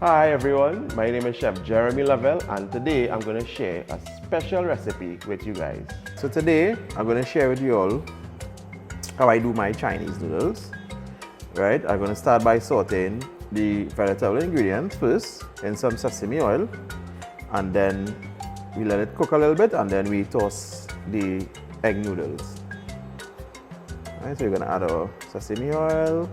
Hi everyone, my name is Chef Jeremy Lovell and today I'm going to share a special recipe with you guys. So today I'm going to share with you all how I do my Chinese noodles. Right, I'm going to start by sauteing the vegetable ingredients first in some sesame oil, and then we let it cook a little bit and then we toss the egg noodles. Right, so we're going to add our sesame oil,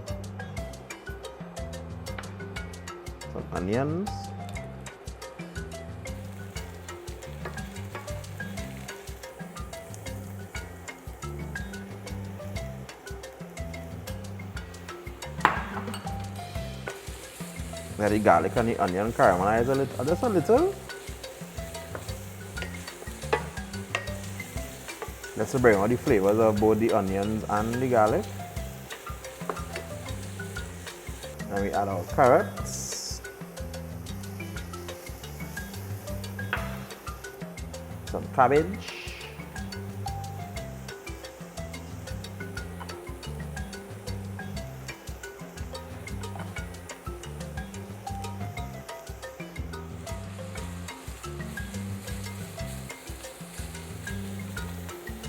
some onions, let the garlic and the onion caramelize a little, just a little. Let's bring out the flavors of both the onions and the garlic. And we add our carrots, some cabbage,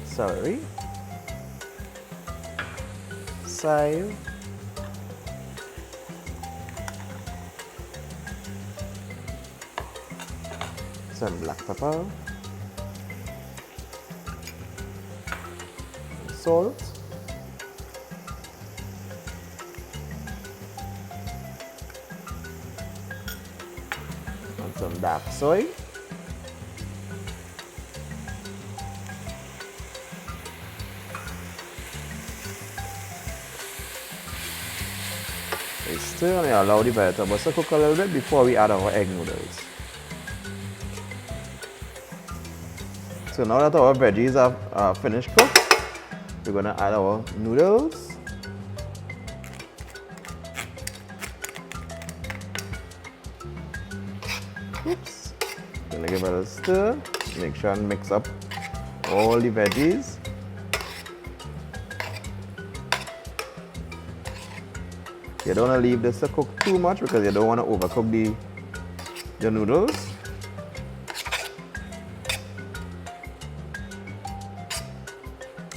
celery, chive, some black pepper, salt, and some dark soy. We stir and allow the vegetables to cook a little bit before we add our egg noodles. So now that our veggies are finished cooked, we're going to add our noodles. Oops. Going to give it a little stir. Make sure and mix up all the veggies. You don't want to leave this to cook too much because you don't want to overcook the noodles.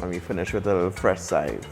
And we finish with a little fresh chive.